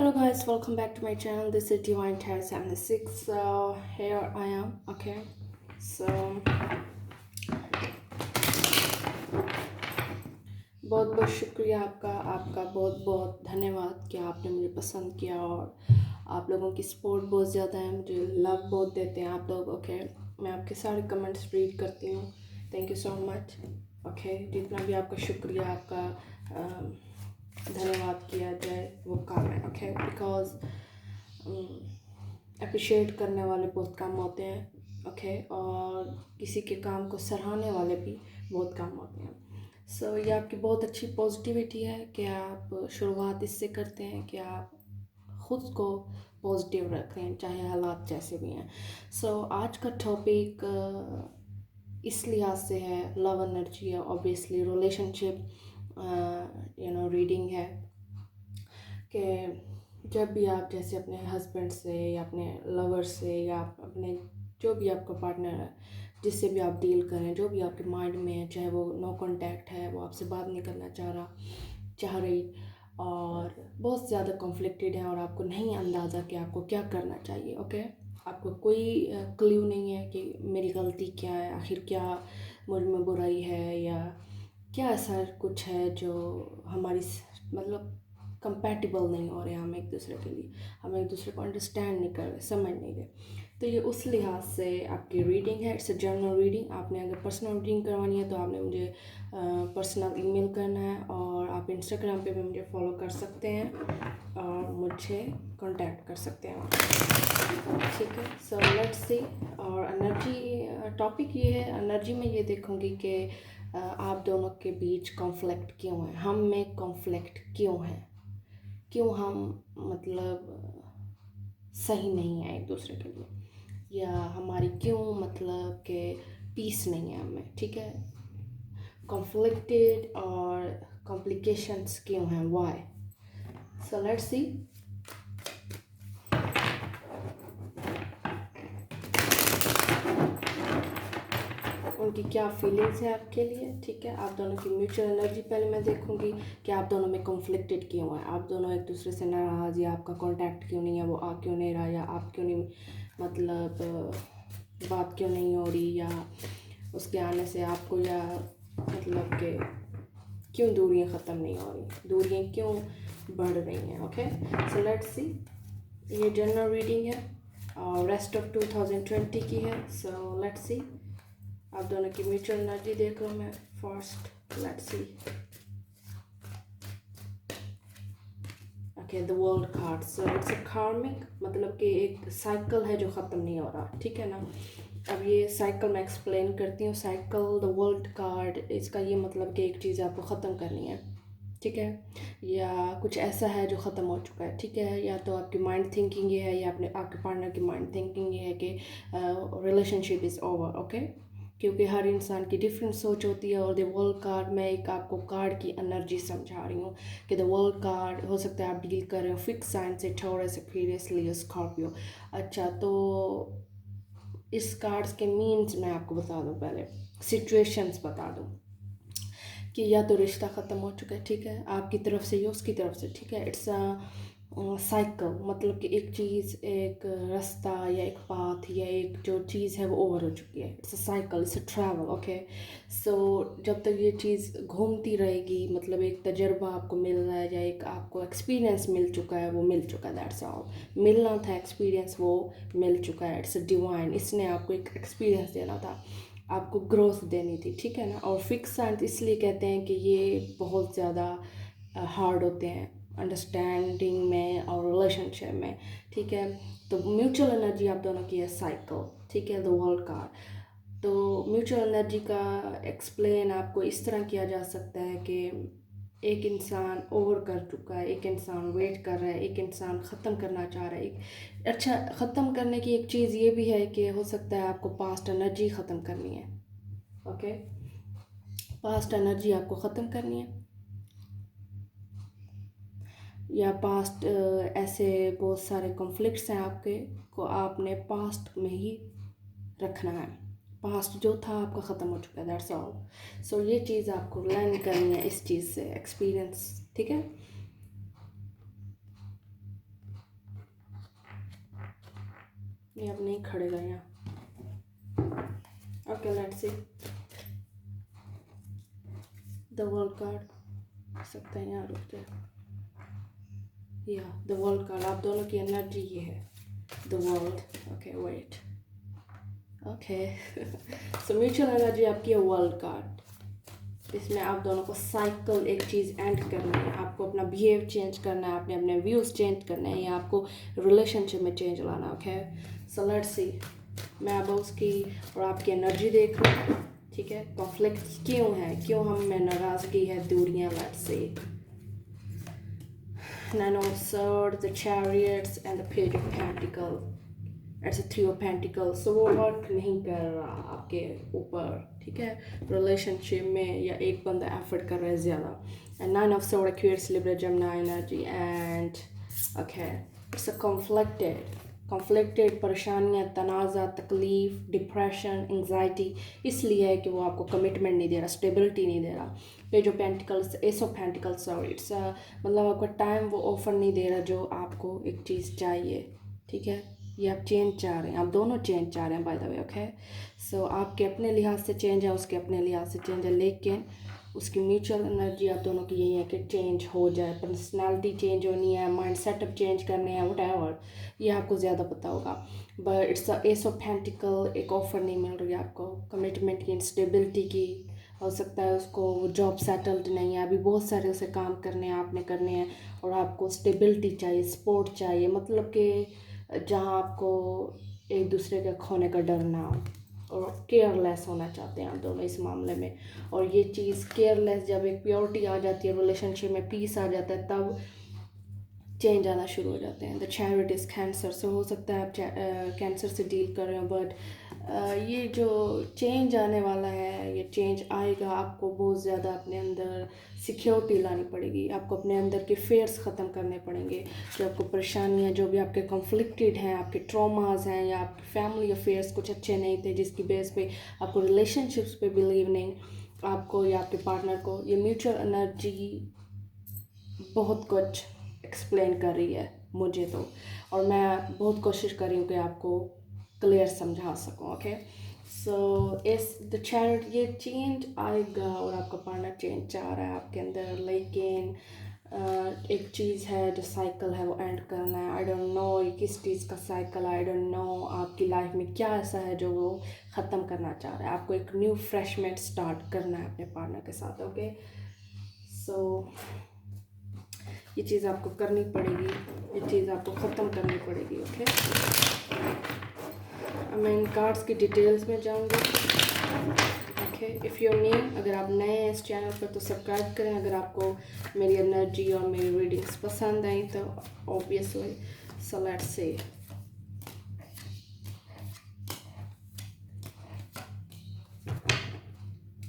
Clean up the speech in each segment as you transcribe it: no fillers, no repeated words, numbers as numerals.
Hello guys, welcome back to my channel. This is Divine Tarot 76. So here I am. Okay. So बहुत बहुत शुक्रिया आपका आपका बहुत बहुत धन्यवाद कि आपने मुझे पसंद किया और आप लोगों की सपोर्ट बहुत ज़्यादा है, मुझे लव बहुत देते हैं आप लोग। ओके, मैं आपके सारे कमेंट्स रीड करती हूँ। Thank you so much. Okay, जितना भी आपका शुक्रिया, आपका धन्यवाद किया जाए वो काम है। ओके, बिकॉज अप्रिशिएट करने वाले बहुत कम होते हैं। ओके, और किसी के काम को सराहने वाले भी बहुत कम होते हैं। सो ये आपकी बहुत अच्छी पॉजिटिविटी है कि आप शुरुआत इससे करते हैं कि आप ख़ुद को पॉजिटिव रखें चाहे हालात जैसे भी हैं। सो आज का टॉपिक इस लिहाज से है, लव एनर्जी है, ऑब्वियसली रिलेशनशिप रीडिंग है कि जब भी आप जैसे अपने हस्बैंड से या अपने लवर से या अपने जो भी आपका पार्टनर है जिससे भी आप डील करें, जो भी आपके माइंड में है, चाहे वो नो कांटेक्ट है, वो आपसे बात नहीं करना चाह रही और बहुत ज़्यादा कॉन्फ्लिक्टेड है और आपको नहीं अंदाज़ा कि आपको क्या करना चाहिए। ओके, आपको कोई क्ल्यू नहीं है कि मेरी गलती क्या है, आखिर क्या मुझ में बुराई है या क्या ऐसा कुछ है जो हमारी मतलब कंपैटिबल नहीं हो रहे, हम एक दूसरे के लिए, हम एक दूसरे को अंडरस्टैंड नहीं कर रहे, समझ नहीं रहे। तो ये उस लिहाज से आपकी रीडिंग है। It's a general reading. आपने अगर पर्सनल रीडिंग करवानी है तो आपने मुझे पर्सनल ईमेल करना है और आप इंस्टाग्राम पे भी मुझे फॉलो कर सकते हैं और मुझे कांटेक्ट कर सकते हैं। ठीक है, सो लेट्स सी। और एनर्जी टॉपिक ये है, एनर्जी में ये देखूंगी कि आप दोनों के बीच कॉन्फ्लिक्ट क्यों है, हम में कॉन्फ्लिक्ट क्यों है, क्यों हम मतलब सही नहीं है एक दूसरे के लिए, या हमारी क्यों मतलब कि पीस नहीं है हमें। ठीक है, कॉन्फ्लिक्टेड और कॉम्प्लिकेशंस क्यों हैं, व्हाई। So let's see. उनकी क्या फीलिंग्स है आपके लिए। ठीक है, आप दोनों की म्यूचुअल एनर्जी पहले मैं देखूंगी कि आप दोनों में कॉन्फ्लिक्टेड क्यों है, आप दोनों एक दूसरे से नाराज़, या आपका कांटेक्ट क्यों नहीं है, वो आ क्यों नहीं रहा, या आप क्यों नहीं मतलब बात क्यों नहीं हो रही, या उसके आने से आपको या मतलब कि क्यों दूरियां ख़त्म नहीं हो रही, दूरियां क्यों बढ़ रही हैं। Okay, so let's see. ये जनरल रीडिंग है और रेस्ट ऑफ 2020 की है। So let's see. आप दोनों की म्यूचुअल एनर्जी देख लो मैं first. Let's see. Okay, the world card. So it's a कार्मिक, मतलब कि एक साइकिल है जो ख़त्म नहीं हो रहा। ठीक है ना, अब ये साइकिल मैं एक्सप्लेन करती हूँ। साइकिल, द वर्ल्ड कार्ड, इसका ये मतलब कि एक चीज़ आपको ख़त्म करनी है। ठीक है, या कुछ ऐसा है जो ख़त्म हो चुका है। ठीक है, या तो आपकी माइंड थिंकिंग ये है या अपने आपके पार्टनर की माइंड थिंकिंग ये है कि रिलेशनशिप इज़ ओवर। ओके, क्योंकि हर इंसान की डिफरेंट सोच होती है। और द वर्ल्ड कार्ड, मैं एक आपको कार्ड की एनर्जी समझा रही हूँ कि द वर्ल्ड कार्ड हो सकता है आप डील कर रहे हो फिक्स साइन से, टॉरस, एक्वेरियस, लियो, स्कॉर्पियो। अच्छा, तो इस कार्ड्स के मीन्स मैं आपको बता दूँ, पहले सिचुएशंस बता दूँ कि या तो रिश्ता ख़त्म हो चुका है, ठीक है, आपकी तरफ से या उसकी तरफ से। ठीक है, इट्स अ साइकिल, मतलब कि एक चीज़, एक रास्ता या एक पाथ या एक जो चीज़ है वो ओवर हो चुकी है। It's a cycle, it's a travel. Okay, so जब तक ये चीज़ घूमती रहेगी, मतलब एक तजर्बा आपको मिल रहा है या एक आपको एक्सपीरियंस मिल चुका है, वो मिल चुका है, दैट्स ऑल। मिलना था एक्सपीरियंस, वो मिल चुका है। इट्स अ डिवाइन, इसने आपको एक एक्सपीरियंस देना था, आपको ग्रोथ देनी थी। ठीक है ना। और फिक्स साइंस इसलिए कहते हैं कि ये बहुत ज़्यादा हार्ड होते हैं अंडरस्टैंडिंग में और रिलेशनशिप में। ठीक है, तो म्यूचुअल एनर्जी आप दोनों की है साइकिल। ठीक है, द वर्ल्ड कार्ड। तो म्यूचुअल एनर्जी का एक्सप्लेन आपको इस तरह किया जा सकता है कि एक इंसान ओवर कर चुका है, एक इंसान वेट कर रहा है, एक इंसान ख़त्म करना चाह रहा है। एक अच्छा, ख़त्म करने की एक चीज़ ये भी है कि हो सकता है आपको पास्ट एनर्जी ख़त्म करनी है। ओके, पास्ट एनर्जी आपको ख़त्म करनी है, या पास्ट ऐसे बहुत सारे कॉन्फ्लिक्ट्स हैं आपके को आपने पास्ट में ही रखना है। पास्ट जो था आपका ख़त्म हो चुका है, दैट्स ऑल। सो ये चीज़ आपको लर्न करनी है इस चीज़ से, एक्सपीरियंस। ठीक है, ये अब नहीं खड़ेगा यहाँ। Okay let's see the world card. सकता है यहाँ रुक जाए। या द वर्ल्ड कार्ड, आप दोनों की एनर्जी ये है the world. Okay wait, okay so mutual energy आपकी है वर्ल्ड कार्ड। इसमें आप दोनों को साइकिल एक चीज़ एंड करना है, आपको अपना बिहेव चेंज करना है, आपने अपने व्यूज़ चेंज करने हैं, या आपको रिलेशनशिप में चेंज लाना है। ओके सो लेट्स सी, मैं अब उसकी और आपकी एनर्जी देख रही हूँ। ठीक है, कॉन्फ्लिक्ट क्यों है, क्यों हम में नाराज़गी है, दूरियाँ। Let's see Nine of Swords, the Chariots and the Page of Pentacles. It's a Three of Pentacles. So वो वर्क नहीं कर रहा आपके ऊपर, ठीक है, रिलेशनशिप में, या एक बंदा एफर्ट कर रहा है ज़्यादा। And Nine of Swords, Aquarius, Libra, Gemini energy, and okay, it's a conflicted परेशानियाँ, तनाज़ा, तकलीफ़, डिप्रेशन, एंग्जाइटी, इसलिए है कि वो आपको कमिटमेंट नहीं दे रहा, स्टेबिलिटी नहीं दे रहा। Page of pentacles, S of pentacles, sorry, it's मतलब आपको टाइम वो ऑफर नहीं दे रहा जो आपको एक चीज़ चाहिए। ठीक है, ये आप चेंज चाह रहे हैं, आप दोनों चेंज चाह रहे हैं by the way. Okay so आपके अपने लिहाज से चेंज है, उसके अपने लिहाज से चेंज है, लेकिन उसकी म्यूचुअल एनर्जी आप दोनों की यही है कि चेंज हो जाए, पर्सनालिटी चेंज होनी है, माइंड सेटअप चेंज करने हैं, व्हाटएवर, ये आपको ज़्यादा पता होगा। But it's a S of pentacle, एक ऑफर नहीं मिल रही आपको कमिटमेंट की, इंस्टेबिलिटी की। हो सकता है उसको जॉब सेटल्ड नहीं है, अभी बहुत सारे उसे काम करने हैं, आपने करने हैं, और आपको स्टेबिलिटी चाहिए, सपोर्ट चाहिए, मतलब कि जहाँ आपको एक दूसरे के खोने का डर ना हो, और केयरलेस होना चाहते हैं आप दोनों इस मामले में। और ये चीज़ केयरलेस, जब एक प्योरिटी आ जाती है रिलेशनशिप में, पीस आ जाता है, तब चेंज आना शुरू हो जाते हैं। द चैरिट इज़ कैंसर, से हो सकता है आप कैंसर से डील कर रहे हो, बट ये जो चेंज आने वाला है, ये चेंज आएगा, आपको बहुत ज़्यादा अपने अंदर सिक्योरिटी लानी पड़ेगी, आपको अपने अंदर के फेयर्स ख़त्म करने पड़ेंगे, जो आपको परेशानियाँ, जो भी आपके कॉन्फ्लिक्टेड हैं, आपके ट्रॉमास हैं, या आपके फैमिली अफेयर्स कुछ अच्छे नहीं थे जिसकी बेस पे आपको रिलेशनशिप्स पे बिलीव नहीं, आपको या आपके पार्टनर को, ये म्यूचुअल एनर्जी बहुत कुछ एक्सप्लेन कर रही है मुझे तो, और मैं बहुत कोशिश कर रही हूँ कि आपको क्लियर समझा सकूँ। ओके सो इस द चैरिट, ये चेंज आएगा, और आपका पार्टनर चेंज चाह रहा है आपके अंदर, लेकिन एक चीज़ है जो साइकिल है वो एंड करना है। आई डोंट नो ये किस चीज़ का साइकिल, आई डोंट नो आपकी लाइफ में क्या ऐसा है जो वो ख़त्म करना चाह रहा है। आपको एक न्यू फ्रेशमेंट स्टार्ट करना है अपने पार्टनर के साथ। ओके सो ये चीज़ आपको करनी पड़ेगी, ये चीज़ आपको ख़त्म करनी पड़ेगी। ओके मैं इन कार्ड्स की डिटेल्स में जाऊंगी। ओके इफ़ यूर न्यू, अगर आप नए हैं इस चैनल पर तो सब्सक्राइब करें। अगर आपको मेरी एनर्जी और मेरी रीडिंग्स पसंद आई तो obviously, so let's see.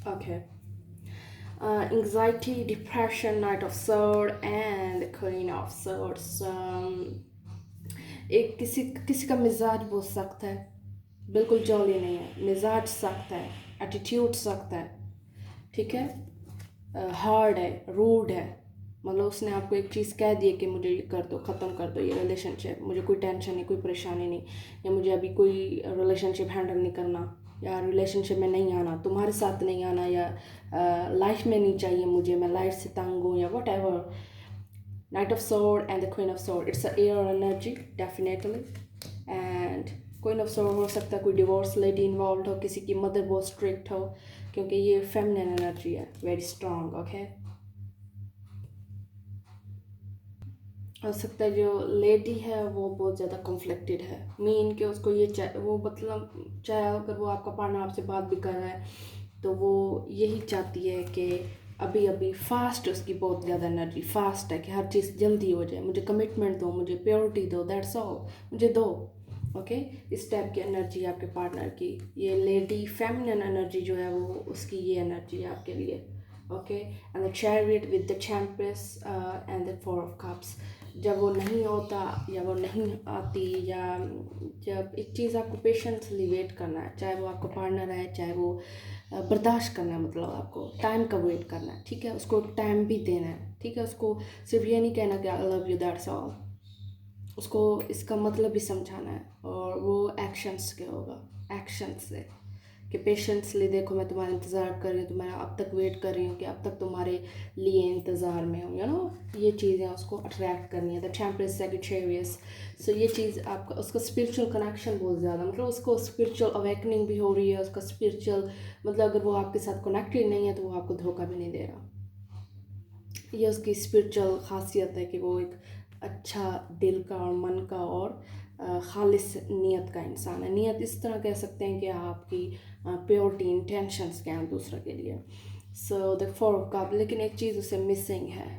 Okay anxiety, depression, Knight of Swords and Queen of Swords. एक किसी किसी का मिजाज बहुत सख्त है, बिल्कुल जॉली नहीं है, मिजाज सख्त है, एटीट्यूड सख्त है, ठीक है, हार्ड है, रूड है, मतलब उसने आपको एक चीज़ कह दी है कि मुझे ये कर दो, ख़त्म कर दो ये रिलेशनशिप, मुझे कोई टेंशन नहीं, कोई परेशानी नहीं, या मुझे अभी कोई रिलेशनशिप हैंडल नहीं करना, या रिलेशनशिप में नहीं आना, तुम्हारे साथ नहीं आना, या लाइफ में नहीं चाहिए मुझे, मैं लाइफ से तंग हूँ, या what ever. Knight of Sword and the Queen of Sword, it's a air energy definitely, and Queen of Sword हो सकता है कोई डिवोर्स लेडी इन्वॉल्व हो, किसी की मदर बहुत स्ट्रिक्ट हो, क्योंकि ये फेमिनिन एनर्जी है, वेरी स्ट्रांग। ओके हो सकता है जो लेडी है वो बहुत ज़्यादा कॉन्फ्लिक्टेड है, मीन कि उसको ये वो मतलब चाहे अगर वो आपका पार्टनर आपसे बात भी कर रहा है तो वो यही चाहती है कि अभी अभी फास्ट, उसकी बहुत ज़्यादा एनर्जी फास्ट है कि हर चीज़ जल्दी हो जाए, मुझे कमिटमेंट दो, मुझे प्योरिटी दो, दैट्स ऑल, मुझे दो। ओके इस टाइप की एनर्जी आपके पार्टनर की, ये लेडी फेमिनिन एनर्जी जो है वो उसकी ये एनर्जी है आपके लिए। Okay and the chariot with the champions and the four of cups, जब वो नहीं होता या वो नहीं आती, या जब एक चीज़ आपको पेशेंसली वेट करना है, चाहे वो आपका पार्टनर है, चाहे वो बर्दाश्त करना है, मतलब आपको टाइम का वेट करना है, ठीक है, उसको टाइम भी देना है, ठीक है, उसको सिर्फ ये नहीं कहना कि I love you that's all, उसको इसका मतलब भी समझाना है, और वो एक्शंस के होगा, एक्शंस से, कि पेशेंसली देखो मैं तुम्हारा इंतज़ार कर रही हूँ, तुम्हारा अब तक वेट कर रही हूँ, कि अब तक तुम्हारे लिए इंतज़ार में हूँ, ये चीज़ें उसको अट्रैक्ट करनी है। द टेम्परर सेजिटेरियस, सो ये चीज़ आपका उसका स्पिरिचुअल कनेक्शन बहुत ज़्यादा, मतलब उसको स्पिरिचुअल अवेकनिंग भी हो रही है, उसका स्पिरिचुअल मतलब अगर वो आपके साथ कनेक्टेड नहीं है तो वो आपको धोखा भी नहीं दे रहा। ये उसकी स्पिरिचुअल खासियत है कि वो एक अच्छा दिल का और मन का और खालिस नियत का इंसान है। नियत इस तरह कह सकते हैं कि आपकी प्योरिटी इंटेंशंस क्या हैं दूसरे के लिए। So the four of cup, लेकिन एक चीज़ उसे मिसिंग है,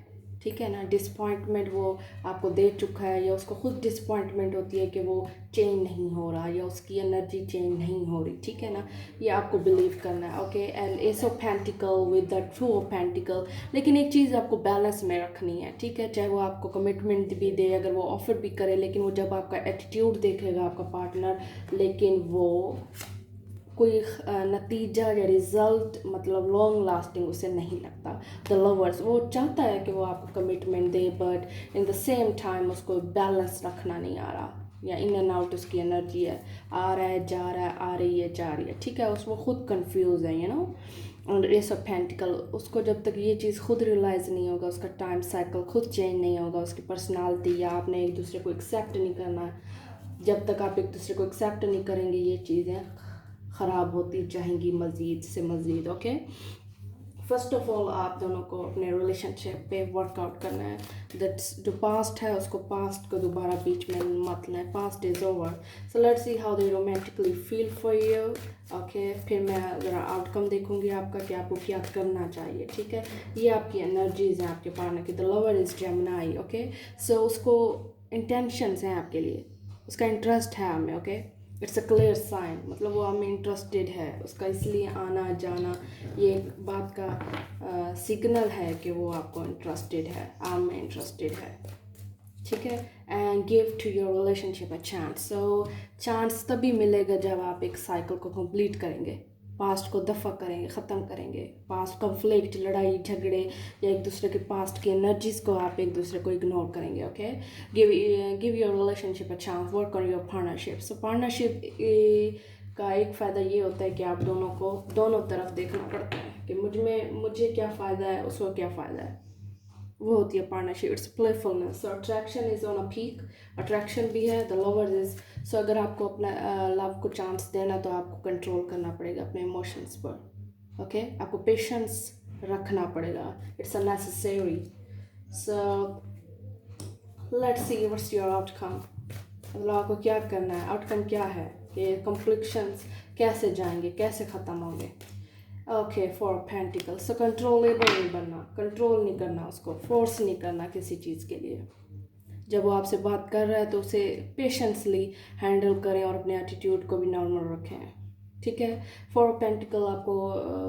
ठीक है ना, डिसपॉइंटमेंट वो आपको दे चुका है, या उसको खुद डिसपॉइंटमेंट होती है कि वो चेंज नहीं हो रहा, या उसकी एनर्जी चेंज नहीं हो रही, ठीक है ना, ये आपको बिलीव करना है। Okay, and S of pentacle with the two of pentacle, लेकिन एक चीज़ आपको बैलेंस में रखनी है, ठीक है, चाहे वो आपको कमिटमेंट भी दे, अगर वो ऑफर भी करे, लेकिन वो जब आपका एटीट्यूड देखेगा आपका पार्टनर, लेकिन वो कोई नतीजा या रिज़ल्ट मतलब लॉन्ग लास्टिंग उसे नहीं लगता। द लवर्स, वो चाहता है कि वो आपको commitment they, but in the same time उसको बैलेंस रखना नहीं आ रहा, या इन एंड आउट उसकी एनर्जी है, आ रहा है जा रहा है, आ रही है जा रही है, ठीक है, उसमें खुद कंफ्यूज है, और एस ऑफ पेंटिकल, उसको जब तक ये चीज़ खुद रियलाइज़ नहीं होगा, उसका टाइम साइकिल खुद चेंज नहीं होगा, उसकी पर्सनालिटी, या आपने एक दूसरे को एक्सेप्ट नहीं करना, जब तक आप एक दूसरे को एक्सेप्ट नहीं करेंगे ये चीज़ें ख़राब होती जाएंगी मज़ीद से मज़ीद। ओके, फर्स्ट ऑफ ऑल आप दोनों को अपने रिलेशनशिप पे वर्कआउट करना है, दैट्स जो पास्ट है उसको पास्ट को दोबारा बीच में मत लें, past is over, so let's see how they romantically feel for you. Okay, फिर मैं ज़रा आउटकम देखूंगी आपका कि आपको क्या करना चाहिए, ठीक है, ये आपकी एनर्जीज हैं आपके पार्टनर की। The lover is Gemini. Okay, so उसको इंटेंशंस हैं आपके लिए, उसका इंटरेस्ट है हमें। Okay, it's a clear sign, मतलब वो हमें इंटरेस्टेड है, उसका इसलिए आना जाना ये एक बात का सिग्नल है कि वो आपको इंटरेस्टेड है, आप में इंटरेस्टेड है, ठीक है। And give to your relationship a chance, so chance तभी मिलेगा जब आप एक साइकिल को कंप्लीट करेंगे, पास्ट को दफ़ा करेंगे, ख़त्म करेंगे, पास्ट कॉन्फ्लिक्ट, लड़ाई झगड़े, या एक दूसरे के पास्ट की एनर्जीज़ को आप एक दूसरे को इग्नोर करेंगे। Okay, give your relationship a chance, work on your partnership. So partnership का एक फ़ायदा ये होता है कि आप दोनों को दोनों तरफ देखना पड़ता है कि मुझे क्या फ़ायदा है, उसको क्या फ़ायदा है, वो होती है partnership. It's playfulness, so attraction is on a peak, attraction भी है। द लवर इज, सो अगर आपको अपना लव को चांस देना तो आपको कंट्रोल करना पड़ेगा अपने इमोशंस पर। ओके, आपको पेशेंस रखना पड़ेगा, it's a necessary. So let's see what's your outcome, मतलब आपको क्या करना है, आउटकम क्या है, कि कॉन्फ्लिक्शंस कैसे जाएंगे, कैसे ख़त्म होंगे। Okay, for pentacle, so controllable नहीं बनना, कंट्रोल नहीं करना, उसको फोर्स नहीं करना किसी चीज़ के लिए। जब वो आपसे बात कर रहा है तो उसे पेशेंसली हैंडल करें और अपने एटीट्यूड को भी नॉर्मल रखें, ठीक है। फॉर पेंटिकल आपको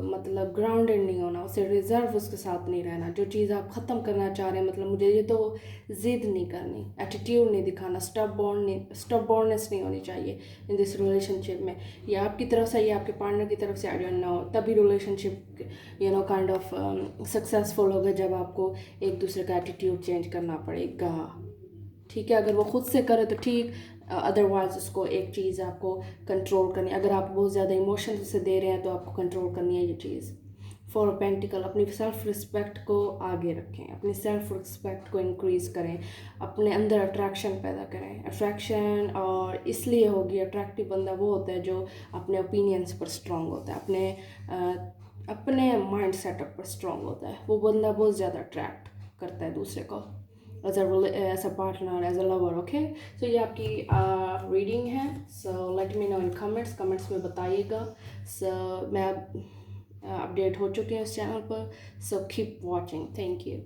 मतलब ग्राउंडेड नहीं होना, उसे रिजर्व उसके साथ नहीं रहना, जो चीज़ आप ख़त्म करना चाह रहे हैं, मतलब मुझे ये तो ज़िद नहीं करनी, एटीट्यूड नहीं दिखाना, स्टबॉर्ननेस नहीं होनी चाहिए इन दिस रिलेशनशिप में, ये आपकी तरफ से, ये आपके पार्टनर की तरफ से, आई डोंट नो, तभी रिलेशनशिप काइंड ऑफ सक्सेसफुल होगा जब आपको एक दूसरे का एटीट्यूड चेंज करना पड़ेगा, ठीक है। अगर वो खुद से करे तो ठीक, अदरवाइज उसको एक चीज़ आपको कंट्रोल करनी, अगर आप बहुत ज़्यादा इमोशन से दे रहे हैं तो आपको कंट्रोल करनी है ये चीज़। फॉर पेंटिकल, अपनी सेल्फ रिस्पेक्ट को आगे रखें, अपनी सेल्फ रिस्पेक्ट को इंक्रीज़ करें, अपने अंदर अट्रैक्शन पैदा करें। अट्रैक्शन और इसलिए होगी, अट्रैक्टिव बंदा वो होता है जो अपने ओपिनियंस पर स्ट्रांग होता है, अपने माइंड सेटअप पर स्ट्रांग होता है, वो बंदा बहुत ज़्यादा अट्रैक्ट करता है दूसरे को, as a partner, as a lover. Okay, so ये आपकी रीडिंग है। So let me know in comments में बताइएगा। सो मैं अपडेट हो चुकी हूँ इस चैनल पर, so keep watching, thank you.